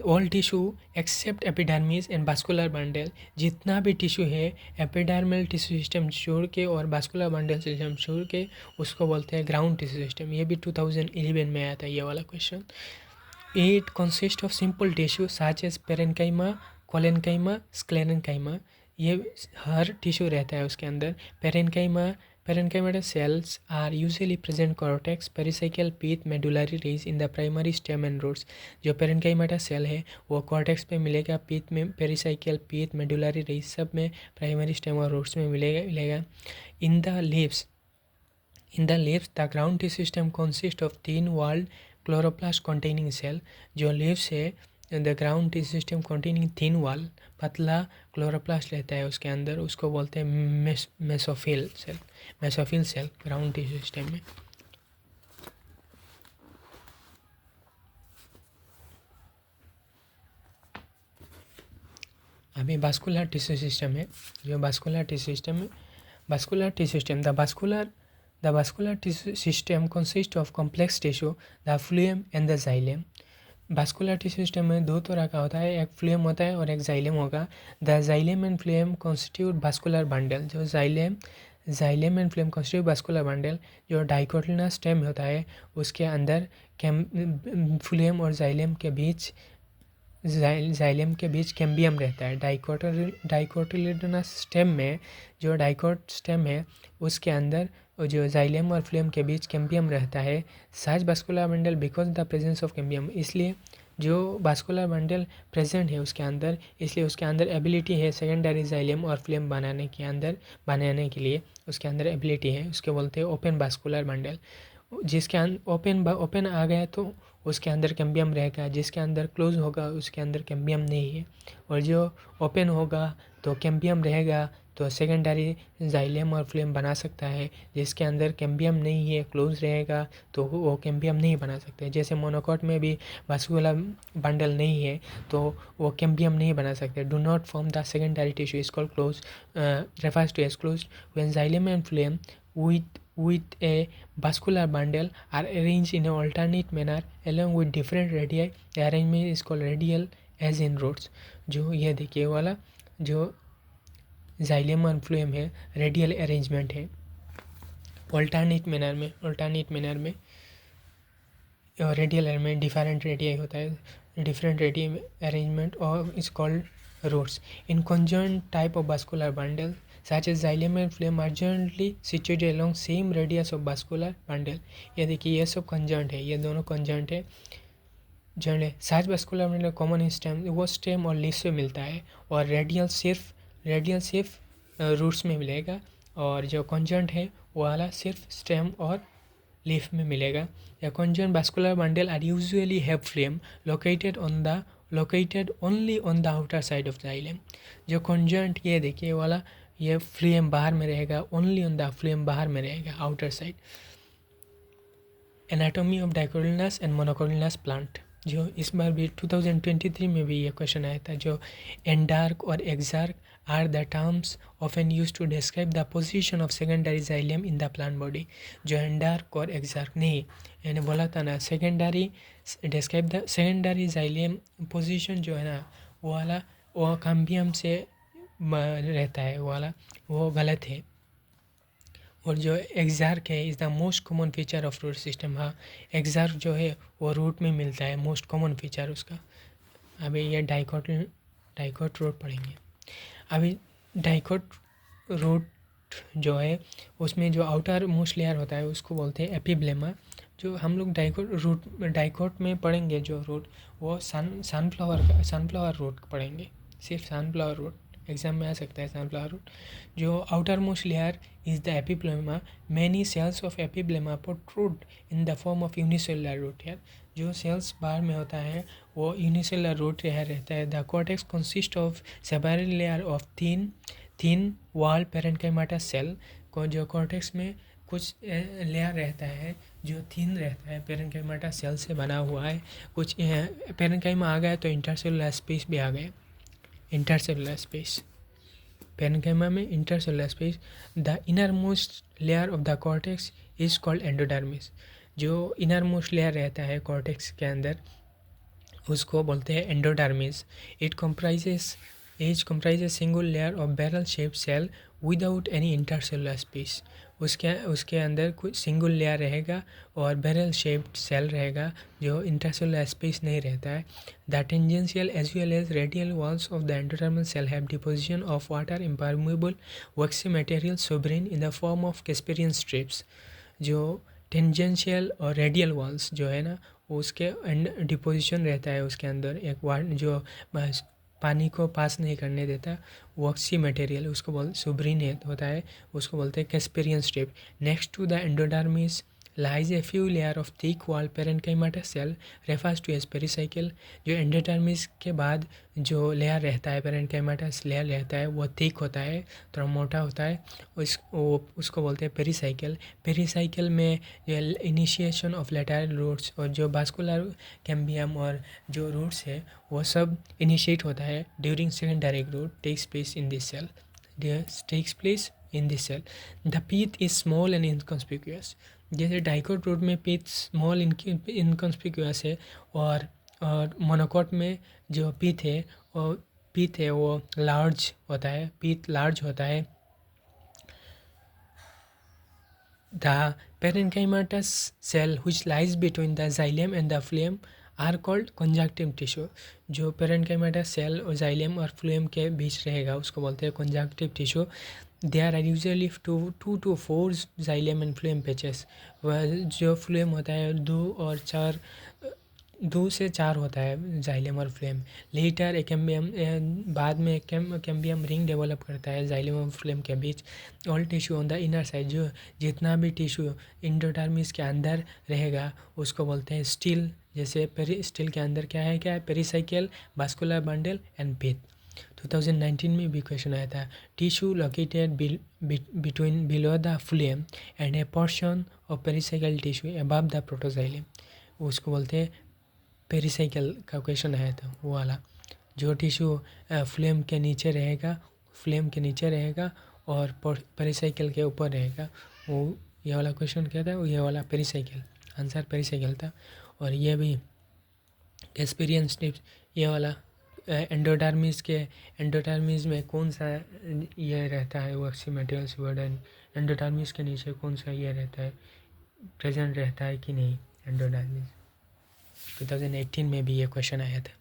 [SPEAKER 1] all tissue except epidermis and vascular bundle. जितना भी टिश्यू है एपिडर्मल टिश्यू सिस्टम छोड़ के और वास्कुलर बंडल सिस्टम छोड़ के, उसको बोलते हैं ग्राउंड टिश्यू सिस्टम। ये भी 2011 में आया था ये वाला question. It consist of simple tissue such as parenchyma, collenchyma, sclerenchyma. ये हर टिश्यू रहता है उसके अंदर। Parenchyma cells are usually present cortex, pericycle, pith, medullary rays in the primary stem and roots। जो पेरेन्काइमा सेल है वो कॉर्टेक्स पे मिलेगा, पीथ में, पेरिसाइकिल, पीथ, मेडुलरी रेज सब में, प्राइमरी स्टेम और रूट्स में मिलेगा। In the leaves the ground tissue system consist of thin walled chloroplast containing cell. जो लीव्स है the ground tissue system containing thin wall, पतला क्लोरोप्लास्ट रहता है उसके अंदर, उसको बोलते हैं mesophyll cell ground tissue system में। अभी वास्कुलर टिश्यू सिस्टम है। जो वास्कुलर टिश्यू सिस्टम है, the vascular tissue system consist of complex tissue, the phloem and the xylem. Vascular tissue system में दो तरह का होता है, एक फ्लूएम होता है और एक जाइलेम होगा। The xylem and phloem constitute vascular bundle. जो xylem and phloem constitute vascular bundle. जो डाइकोटिलिनस स्टेम होता है उसके अंदर फ्लूएम और जाइलेम के बीच कैम्बियम रहता है। डाइकोटिलिनस स्टेम में, जो डाइकोट स्टेम है उसके अंदर जो जाइलेम और फ्लूएम के बीच कैम्बियम रहता है। Such vascular bundle because the presence of cambium. इसलिए जो वास्कुलर बंडल प्रेजेंट है उसके अंदर, इसलिए उसके अंदर एबिलिटी है सेकेंडरी जाइलेम और फ्लूएम बनाने के लिए उसके अंदर एबिलिटी है। उसके बोलते हैं ओपन वास्कुलर बंडल। जिसके ओपन आ गया तो उसके अंदर कैम्बियम रहेगा, जिसके अंदर क्लोज होगा उसके अंदर कैम्बियम नहीं है। और जो ओपन होगा तो कैम्बियम रहेगा, तो सेकेंडरी जाइलम और फ्लेम बना सकता है। जिसके अंदर कैम्बियम नहीं है, क्लोज रहेगा, तो वो कैम्बियम नहीं बना सकते। जैसे मोनोकॉट में भी वास्कुलर बंडल नहीं है तो वो कैम्बियम नहीं बना सकते। Do not form the secondary tissue is called close, refers to as closed when xylem and phloem with a vascular bundle are arranged in an alternate manner along with different radii. The arrangement is called radial as in rods. जो ये देखिए वाला जो xylem और phloem है radial arrangement है, alternate manner में radial arrangement different radii होता है, डिफरेंट रेडियल अरेंजमेंट और is called rods in conjoined type of vascular bundle such as xylem and phloem are jointly situated along same radius of vascular bundle. ये देखिए ये सब conjoint है, ये दोनों conjoint है, जॉइंट है। साज वास्कुलर बंडल कॉमन स्टेम वो स्टेम और लीफ से मिलता है और रेडियल सिर्फ रूट्स में मिलेगा और जो conjoint है वो वाला सिर्फ स्टेम और लीफ में मिलेगा। A conjoined vascular bundle are usually have phloem located only on the outer side of xylem. जो conjoined ये देखिए वाला ये phloem बाहर में रहेगा, only on the phloem बाहर में रहेगा outer side. Anatomy of dicotyledonous and monocotyledonous plant, जो इस बार भी 2023 में भी ये क्वेश्चन आया था। जो एंडार्क और exarch are the terms often use to describe the position of secondary xylem in the plant body. जो एंडार्क और एक्सार्क नहीं, मैंने बोला था ना secondary describe the secondary xylem position जो है ना वो वाला वो कैम्बियम से रहता है, वो वाला वो गलत है। और जो एक्सार्क है is the most common feature of root system. हाँ, एक्सार्क जो है वो रूट में मिलता है, मोस्ट कॉमन फीचर उसका। अभी ये डाइकोट रूट पढ़ेंगे। अभी डाइकोट रूट जो है उसमें जो आउटर मोस्ट लेयर होता है उसको बोलते हैं एपिब्लेमा। जो हम लोग डाइकोट में पढ़ेंगे जो रूट वो सनफ्लावर रूट पढ़ेंगे, सिर्फ सनफ्लावर रूट एग्जाम में आ सकता है। सनफ्लावर रूट जो outer most layer is the epiblema, many cells of epiblema protrude in the form of unicellular root. यार जो सेल्स बाहर में होता है वो यूनिसेलुलर रूट रहता है। The cortex consist of separate layer of thin wall parenchymata cell को, जो कॉर्टेक्स में कुछ लेयर रहता है जो थिन रहता है, पेरेन्काइमाटा सेल से बना हुआ है। कुछ पेरेन्काइमा आ गया तो इंटरसेलुलर स्पेस भी आ गए, इंटरसेलुलर स्पेस पेरेन्काइमा में intercellular space. The inner most layer of the cortex is called endodermis. जो इनर मोस्ट लेयर रहता है कॉर्टेक्स के अंदर उसको बोलते हैं endodermis. It comprises single layer of barrel shaped cell without any intercellular space. उसके अंदर कुछ सिंगल लेयर रहेगा और बैरल शेप्ड सेल रहेगा जो इंटरसेलुलर स्पेस नहीं रहता है। The tangential as well as radial walls of the endodermal cell have deposition of water impermeable waxy material suberin in the form of casparian strips. जो tangential और radial walls जो है ना उसके डिपोजिशन रहता है उसके अंदर एक जो पानी को पास नहीं करने देता वॉक्सी मटेरियल, उसको सोवरेन होता है, उसको बोलते हैं casparian strip. Next to the endodermis lies a few layer of thick wall parenchymatous cell refers to as pericycle. जो एंडोडर्मिस के बाद जो लेयर रहता है पेरेन्काइमाटस लेयर रहता है वो थिक होता है, थोड़ा मोटा होता है, उसको बोलते हैं पेरीसाइकिल। पेरीसाइकिल में इनिशिएशन ऑफ लेटरल रूट्स और जो वास्कुलर कैम्बियम और जो रूट्स है वो सब इनिशिएट होता है during secondary growth takes place in this cell. The pith is small and inconspicuous. जैसे डाइकोट रूट में पीथ स्मॉल इनकॉन्स्पिक्यूअस है और मोनोकोट में जो पीथ है वो लार्ज होता है, पीथ लार्ज होता है। The parenchymatous cell which lies between the xylem and the phloem are called conjunctive tissue. जो पेरेन्काइमाटस सेल और जाइलम और फ्लोएम के बीच रहेगा उसको बोलते हैं conjunctive tissue. There are usually 2 to 4 xylem and phloem patches. जो फ्लोएम होता है 2 से 4 होता है जाइलम और फ्लोएम। लेटर एक कैम्बियम बाद में कैम्बियम रिंग डेवलप करता है जाइलम और फ्लोएम के बीच। All tissue on the inner side, जो जितना भी टिश्यू एंडोडर्मिस के अंदर रहेगा उसको बोलते हैं स्टिल। जैसे स्टिल के अंदर क्या है pericycle, vascular bundle and pith. 2019 में भी क्वेश्चन आया था, tissue located between below the flame and A portion of pericycle tissue above the protoxylem, उसको बोलते हैं पेरिसाइकल का क्वेश्चन आया था वो वाला, जो टिश्यू फ्लेम के नीचे रहेगा और पेरिसाइकल के ऊपर रहेगा, वो ये वाला क्वेश्चन क्या था, ये वाला पेरिसाइकल, आंसर पेरिसाइकल था। और ये भी एक्सपीरियंस टिप्स, ये वाला एंडोडर्मिस में कौन सा ये रहता है, वैक्सी मटेरियल्स वर्डन, एंडोडर्मिस के नीचे कौन सा ये रहता है, प्रेजेंट रहता है कि नहीं एंडोडर्मिस। 2018 में भी ये क्वेश्चन आया था।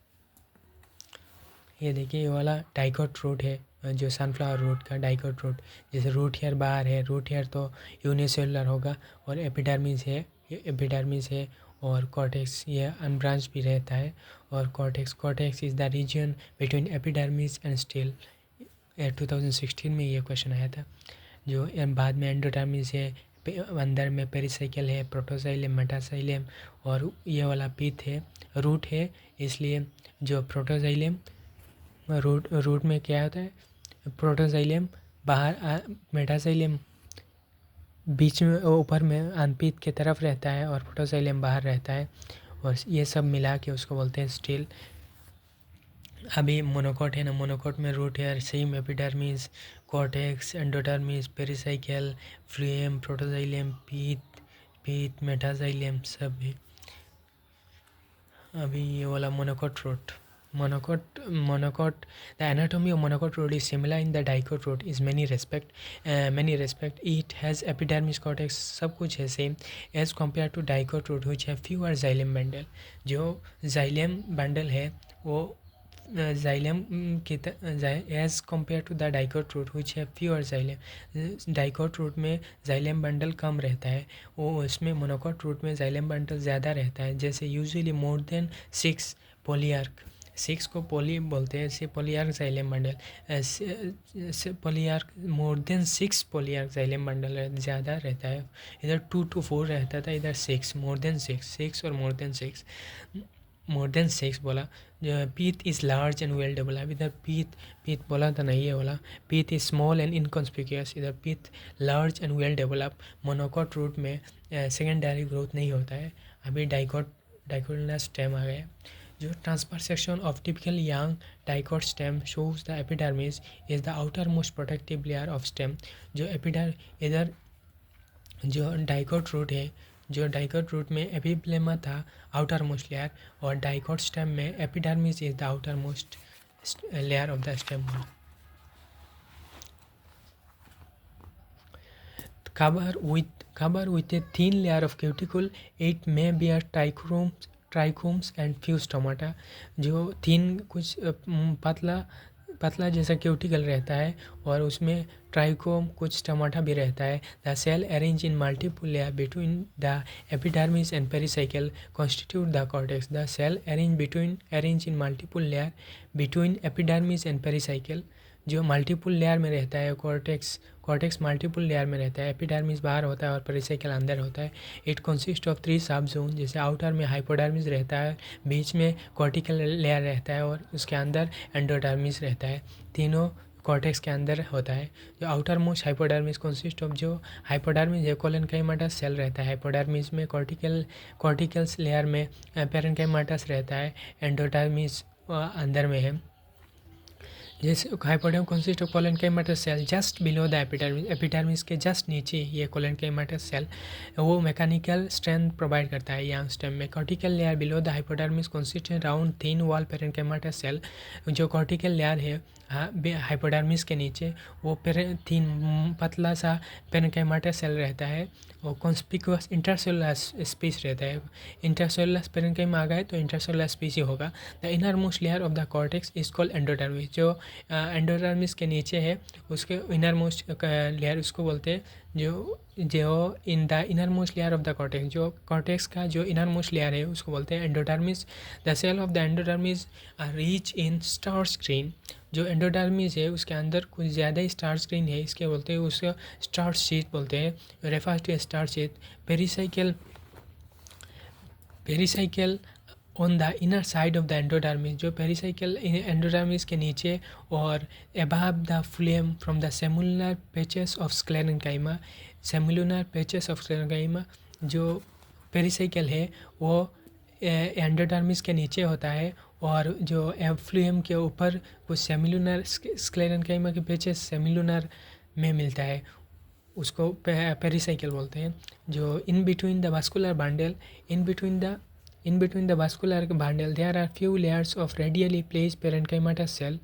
[SPEAKER 1] ये देखिए, ये वाला डाइकोट रूट है, जो सनफ्लावर रूट का डाइकोट रूट, जैसे रूट हेयर बाहर है, रूट हेयर तो यूनिसेलुलर होगा, और एपिडर्मिस है और कॉर्टेक्स ये अनब्रांच भी रहता है, और cortex is the region between epidermis and still. 2016 में ये क्वेश्चन आया था। जो बाद में एंडोडर्मिस है, अंदर में पेरिसाइकल है, प्रोटोजाइलम, मेटासाइलम, और ये वाला पीथ है, रूट है, इसलिए जो प्रोटोजाइलम रूट में क्या होता है, प्रोटोजाइलम बाहर, मेटासाइलम बीच में ऊपर में अनपीथ की तरफ रहता है और प्रोटोजाइलम बाहर रहता है, और ये सब मिला के उसको बोलते हैं स्टिल। अभी मोनोकोट है ना, मोनोकोट में root hair, same epidermis, cortex, endodermis, pericycle, phloem, protoxylem, pith, metaxylem सब है। अभी ये वाला monocot root, monocot the anatomy of monocot root is similar in the dicot root is many respect it has epidermis, cortex, सब कुछ है same as compared to dicot root which have fewer xylem bundle। जो xylem bundle है वो xylem की as compared to the dicot root which have fewer xylem, dicot root में xylem bundle कम रहता है, वो उसमें monocot root में xylem bundle ज़्यादा रहता है, जैसे usually more than 6 polyarch, 6 को पोली बोलते हैं, ऐसे पोलियार्क जाइलम बंडल, ऐसे पोलियार्क मोर देन 6 पोलियार्क जाइलम बंडल ज़्यादा रहता है, इधर 2 to 4 रहता था, इधर 6, मोर देन 6 और मोर देन 6 बोला। Pith is large and well develop, इधर पीथ बोला था नहीं, ये बोला pith is small and inconspicuous, इधर pith large and well develop. Monocot root में सेकेंडरी ग्रोथ नहीं होता है। अभी डाइकोटिलस स्टेम आ गया। जो transverse section of typical young dicot stem shows the epidermis is the outer most protective layer of stem. जो इधर जो डाइकोट रूट है, जो डाइकोट रूट में एपिब्लेमा था आउटर मोस्ट लेयर, और डाइकोट स्टेम में epidermis is the outer most layer of the stem. Cover with a thin layer of cuticle, it may bear trichomes and few stomata। जो thin कुछ पतला जैसा cuticle रहता है और उसमें ट्राइकोम कुछ स्टोमाटा भी रहता है। The cell arrange in multiple layer between the epidermis and pericycle constitute the cortex. The cell arrange in multiple layer between epidermis and pericycle, जो मल्टीपल लेयर में रहता है, कॉर्टेक्स मल्टीपल लेयर में रहता है, एपिडर्मिस बाहर होता है और पेरिसाइकल अंदर होता है। इट कंसिस्ट ऑफ 3 सब जोन, जैसे आउटर में हाइपोडर्मिस रहता है, बीच में कॉर्टिकल लेयर रहता है और उसके अंदर एंडोडर्मिस रहता है। तीनों कॉर्टेक्स के अंदर होता है। जो outer most hypodermis consist of, जो हाइपोडर्मिस है कोलेनकाइमाटस सेल रहता है, हाइपोडर्मिस में कॉर्टिकल्स लेयर में पेरेन्काइमाटस रहता है, एंडोडर्मिस अंदर में है। जैसे hypoderm consist of collenchymatous cell just below the epidermis के जस्ट नीचे ये कोलेनकाइमाटस सेल वो मैकेनिकल स्ट्रेंथ प्रोवाइड करता है यंग स्टेम में। Cortical layer below the hypodermis consist round thin wall parenchymatous cell. जो कॉर्टिकल लेयर है हाइपोडर्मिस के नीचे वो थिन पतला सा पेरेन्काइमाटस सेल रहता है, और कॉन्स्पिक्यूअस इंटरसेलुलर स्पेस रहता है। इंटरसेलुलर पेरेन्काइम आ गए तो इंटरसेलुलर स्पेस ही होगा। The inner most layer of the cortex is called endodermis. जो एंडोडर्मिस के नीचे है उसके इनर मोस्ट लेयर उसको बोलते हैं जो in the inner most layer of the cortex, जो कॉर्टेक्स का जो इनर मोस्ट लेयर है उसको बोलते हैं endodermis. The cell of the endodermis are rich in starch screen. जो एंडोडर्मिस है उसके अंदर कुछ ज़्यादा ही स्टार्च स्क्रीन है, इसके बोलते हैं उसको स्टार्च शीट बोलते हैं, refers to starch sheath. Pericycle on the inner side of the endodermis, जो पेरिसाइकिल एंडोडर्मिस के नीचे और above the phloem from the semilunar patches of sclerenchyma. Semilunar patches of sclerenchyma जो पेरिसाइकिल है वो एंडोडर्मिस के नीचे होता है, और जो एफ्लुएम के ऊपर वो सेमुलर स्क्लेरेन्काइमा के पेचेस सेमुलर में मिलता है, उसको पेरिसाइकिल बोलते हैं। जो in between the vascular bundle, in between the vascular bundle there are few layers of radially placed parenchymata cell.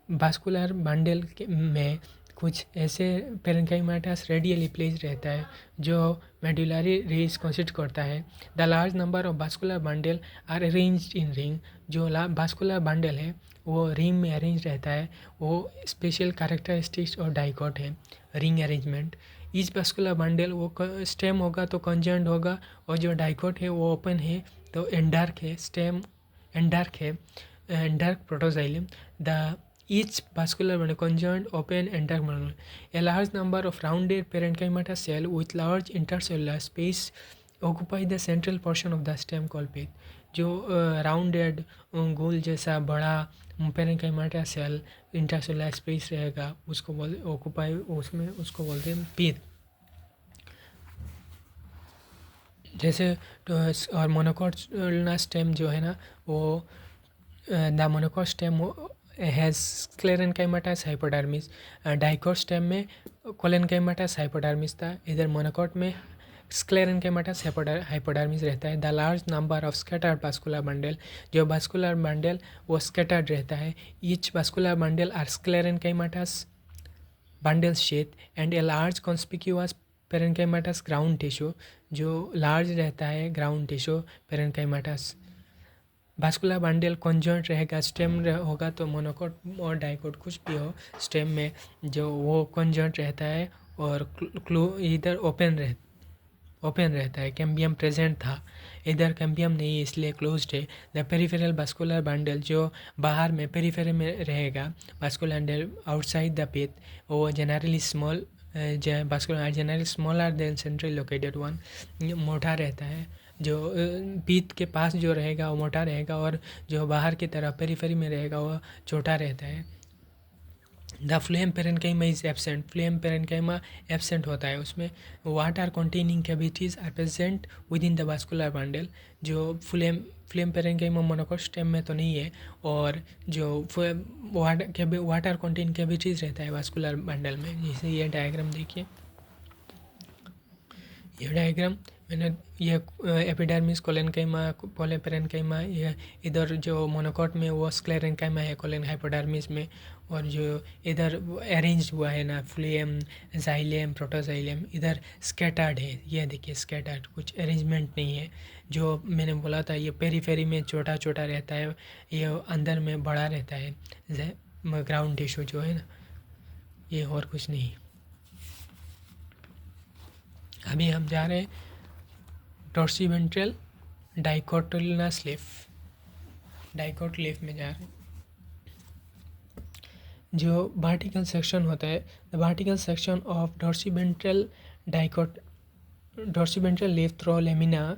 [SPEAKER 1] Vascular bundle में कुछ ऐसे पेरेन्काइमाटास रेडियली प्लेस्ड रहता है जो मेडुलरी रेस कंसिस्ट करता है। The large number of vascular bundle are arranged in ring. जो vascular bundle है वो रिंग में अरेंज रहता है, वो स्पेशल कैरेक्टरिस्टिक्स और डाइकॉट है ring arrangement. Each vascular bundle वो स्टेम होगा तो कंजर्न्ड होगा, और जो डाइकॉट है वो ओपन है तो एंडार्क है, स्टेम एंडार्क है, एंडार्क protoxylem. The each vascular bundle conjoined, open, and dark bundle. A large number of rounded parenchyma cell with large intercellular space occupy the central portion of the stem called pith. जो rounded गोल जैसा बड़ा पेरेन्काइमाटा cell intercellular space रहेगा उसको occupy, उसमें उसको बोलते हैं pith. जैसे और मोनोकॉट स्टेम जो है ना वो the monocot stem has sclerenchymatous hypodermis. Dicot stem में कोलेन्काइमाटास हाइपोडर्मिस था, इधर मोनोकॉट में स्क्लेरेन्काइमाटास हाइपोडर्मिस रहता है। The large number of scattered vascular bundle, जो वास्कुलर बंडल वो स्कैटर्ड रहता है। Each vascular bundle are sclerenchymatous bundle sheath and a large conspicuous parenchymatous ground tissue, जो लार्ज रहता है ground tissue parenchymatous. Vascular bundle conjoint रहेगा, stem होगा तो मोनोकॉट और डाइकॉट कुछ भी हो, स्टेम में जो वो कंजॉइंट रहता है और इधर ओपन रहता है। कैम्बियम प्रेजेंट था, इधर कैम्बियम नहीं इसलिए क्लोज्ड है। द पेरिफेरल वास्कुलर बंडल जो बाहर में पेरिफेरल में रहेगा, vascular bundle outside the pith, वो generally small vascular generally smaller than central located one, मोटा रहता है। जो पीठ के पास जो रहेगा वो मोटा रहेगा, और जो बाहर की तरफ पेरिफेरी में रहेगा वो छोटा रहता है। The phloem parenchyma is absent, phloem parenchyma absent होता है उसमें। Water containing cavities are present within the vascular bundle. जो फ्लेम पेरेन्काइमा मोनोकॉट स्टेम में तो नहीं है, और जो वाटर कंटेनिंग कैविटीज रहता है वास्कुलर बंडल में। जैसे ये डायग्राम देखिए, ये डायग्राम मैंने ये एपिडर्मिस कोलेन्काइमा पेरेन्काइमा, ये इधर जो मोनोकॉट में वो स्क्लेरेन्काइमा है कोलेन हाइपोडर्मिस में, और जो इधर अरेंज हुआ है ना फ्लेम जाइलेम प्रोटोजाइलेम इधर स्कैटर्ड है। ये देखिए स्कैटर्ड, कुछ अरेंजमेंट नहीं है। जो मैंने बोला था ये पेरीफेरी में छोटा छोटा रहता है, ये अंदर में बड़ा रहता है ग्राउंड टिश्यू जो है ना, ये और कुछ नहीं। अभी हम जा रहे हैं dorsiventral dicotyledonous leaf, dicot leaf में जा रहे हैं। जो वर्टिकल सेक्शन होता है, the vertical section of dorsiventral leaf through lamina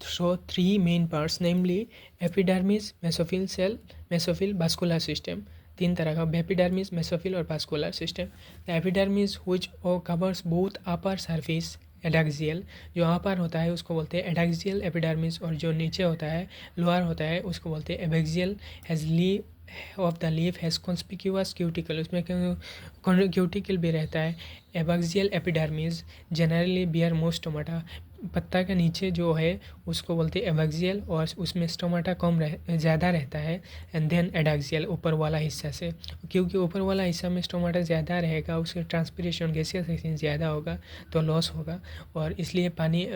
[SPEAKER 1] show three main parts, namely epidermis, mesophyll cell, mesophyll vascular system। तीन तरह का एपिडर्मिस, मेसोफिल और vascular system. The epidermis which covers both upper surface एडाक्सियल, जो अपर होता है उसको बोलते हैं एडाक्सियल एपिडर्मिस, और जो नीचे होता है लोअर होता है उसको बोलते हैं abaxial. Has leaf of the leaf has conspicuous cuticle, उसमें क्यूटिकल भी रहता है। Abaxial epidermis generally bear most stomata, पत्ता के नीचे जो है उसको बोलते हैं एबैक्सियल, और उसमें स्टोमाटा ज़्यादा रहता है। एंड देन एडाक्सियल ऊपर वाला हिस्सा से, क्योंकि ऊपर वाला हिस्सा में स्टोमाटा ज़्यादा रहेगा, उसके ट्रांसपिरेशन गैसियस एक्सचेंज ज़्यादा होगा तो लॉस होगा, और इसलिए पानी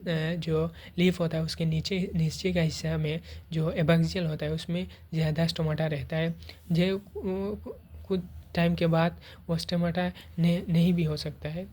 [SPEAKER 1] जो लीफ होता है उसके नीचे का हिस्सा में जो एबैक्सियल होता है उसमें ज़्यादा स्टोमाटा रहता है। जो कुछ टाइम के बाद वो स्टोमाटा नहीं भी हो सकता है।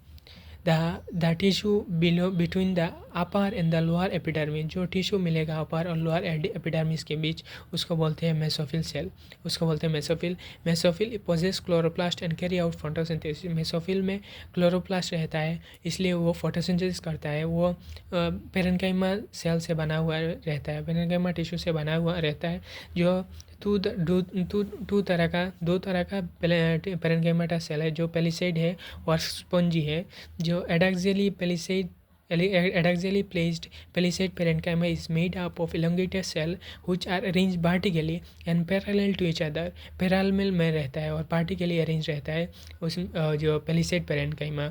[SPEAKER 1] The tissue below between the upper and the lower epidermis, जो टिश्यू मिलेगा अपर और लोअर एपिडर्मिस के बीच उसको बोलते हैं मेसोफिल सेल, उसको बोलते हैं mesophyll. Mesophyll possess chloroplast and carry out photosynthesis. Mesophyll में क्लोरोप्लास्ट रहता है इसलिए वो फोटोसिंथेसिस करता है। वो पेरेन्काइमा सेल से बना हुआ रहता है, पेरेन्काइमा टिश्यू से बना हुआ रहता है, जो दो तरह का पेरेन्काइमा सेल है, जो पेलिसेड है और स्पॉन्जी है। जो एडाक्सियली placed palisade parenchyma is made up of elongated cell which are arranged vertically and parallel to each other। Parallel में रहता है और vertically arranged रहता है उस जो palisade parenchyma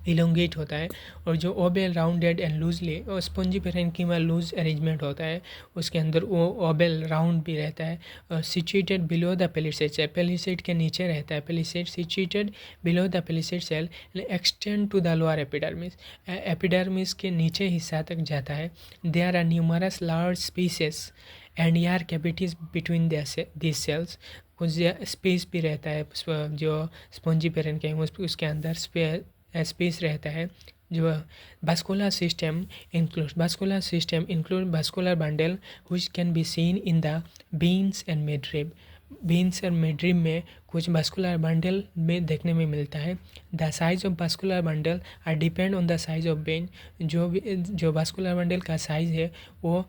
[SPEAKER 1] इलोंगेट होता है। और जो ओबेल राउंडेड एंड लूजली, और स्पॉन्जी पेरेन्काइमा लूज अरेंजमेंट होता है, उसके अंदर वो ओबेल राउंड भी रहता है। और situated below the palisade cell, palisade के नीचे रहता है, palisade situated below the palisade cell extend to the lower epidermis, epidermis के नीचे हिस्सा तक जाता है। There are numerous large spaces and air cavities between this cells, कुछ स्पेस भी रहता है जो स्पॉन्जी पेरेन्काइमा उसके अंदर स्पेस रहता है। जो vascular system include vascular bundle which can be seen in the veins and midrib। veins और midrib में कुछ vascular bundle में देखने में मिलता है। the size of vascular bundle are depend on the size of vein। जो vascular bundle का साइज़ है वो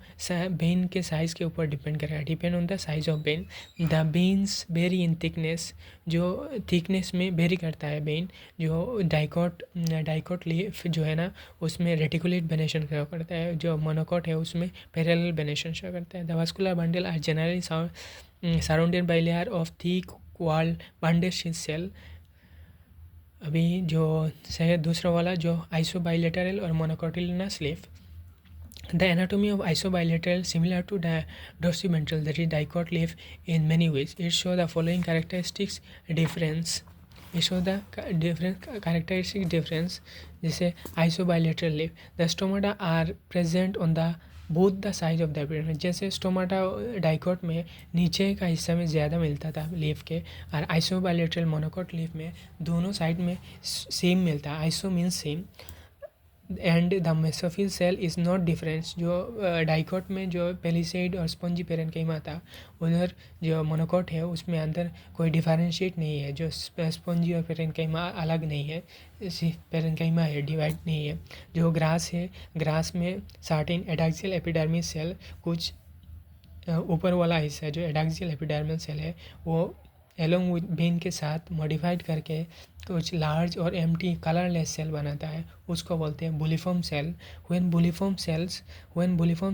[SPEAKER 1] vein के साइज़ के ऊपर डिपेंड करेगा, depend on the size of vein। the veins vary in thickness, जो थिकनेस में वेरी करता है vein। जो डाइकोट लीफ जो है ना उसमें रेटिकुलेट वेनेशन शो करता है, जो मोनोकोट है उसमें पैरेलल वेनेशन शो करता है। The vascular bundle are generally surrounded by layer of thick wall bundled sheath cell. अभी जो है दूसरा वाला जो आइसोबाइलेटरल और monocotyledonous leaf. The anatomy of isobilateral similar to the dorsiventral, that is dicot leaf in many ways. It shows the following characteristics difference. जैसे isobilateral leaf, the stomata are present on the both the sides of the epidermis। जैसे stomata dicot में नीचे का हिस्सा में ज़्यादा मिलता था लीफ के, और आइसोबाइलेटरल मोनोकोट लीफ में दोनों साइड में सेम मिलता है। Iso means same and the mesophyll cell is not difference. जो डाइकोट में जो पेलिसेड और स्पॉन्जी पेरेन्काइमा था, उधर जो मोनोकोट है उसमें अंदर कोई डिफरेंशिएट नहीं है, जो स्पॉन्जी और पेरेन्काइमा अलग नहीं है, पेरेन्काइमा है, डिवाइड नहीं है। जो ग्रास है, ग्रास में सर्टेन एडाक्सियल एपिडर्मिस सेल, कुछ ऊपर वाला हिस्सा जो एडाक्सियल एपिडर्मिस सेल है वो एलोंग विथ वेन के साथ मॉडिफाइड करके कुछ लार्ज और एम्प्टी कलरलेस सेल बनाता है, उसको बोलते हैं bulliform cell. When bulliform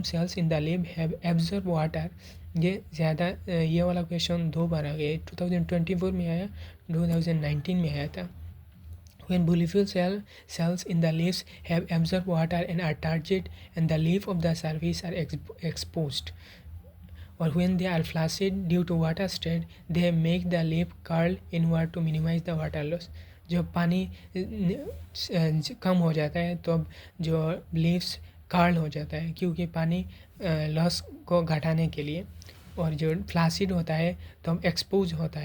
[SPEAKER 1] cells in the leaf have absorb water. ये ज़्यादा ये वाला क्वेश्चन 2 बार आ गया, 2024 में आया, 2019 में आया था। When bulifold cells in the leaves have absorbed water and are turgid and the leaf of the surface are exposed, or when they are flaccid due to water state, they make the leaf curl inward to minimize the water loss। जो पानी कम हो जाता है तो अब जो leaves curl हो जाता है क्योंकि पानी लॉस को घटाने के लिए। और जो फ्लासिड होता है तो अब एक्सपोज होता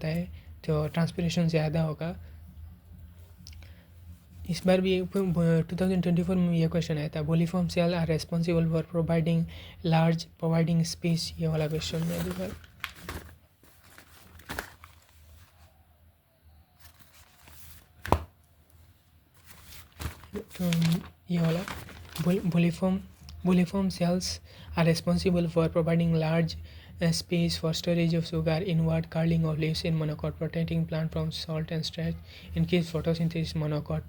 [SPEAKER 1] है तो ट्रांसपिरेशन ज़्यादा होगा। इस बार भी 2024 में ये क्वेश्चन आया था, bulliform cell are responsible for providing space. ये वाला क्वेश्चन है अभी बार। तो ये वाला bulliform cells are responsible for providing large space for storage of sugar, inward curling of leaves in monocot, protecting plant from salt and stress, increase photosynthesis monocot।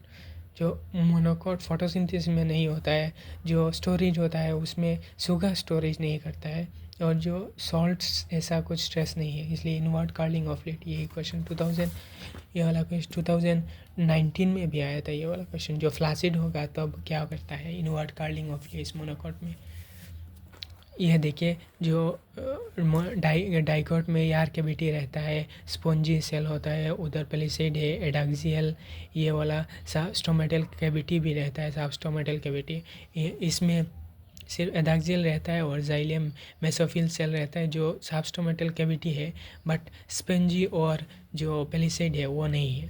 [SPEAKER 1] जो monocot photosynthesis में नहीं होता है, जो स्टोरेज होता है उसमें शुगर स्टोरेज नहीं करता है, और जो सॉल्ट्स ऐसा कुछ स्ट्रेस नहीं है, इसलिए इनवर्ड कार्लिंग ऑफ लीफ। ये क्वेश्चन 2019 में भी आया था ये वाला क्वेश्चन। जो फ्लासिड होगा तब क्या करता है, inward curling of leaf monocot में। यह देखिए जो डाइकोट में यार कैविटी रहता है, स्पॉन्जी सेल होता है, उधर पेलिसेड है, एडाक्सियल ये वाला स्टोमेटल कैविटी भी रहता है, सब स्टोमेटल कैविटी। इसमें सिर्फ एडाक्सियल रहता है और जाइलम मेसोफिल सेल रहता है जो सब स्टोमेटल कैविटी है, बट स्पॉन्जी और जो पेलिसेड है वो नहीं है।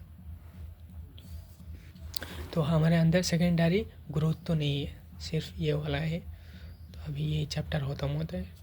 [SPEAKER 1] तो हमारे अंदर सेकेंडरी ग्रोथ तो नहीं है, सिर्फ ये वाला है। तो अभी ये चैप्टर खत्म होता है।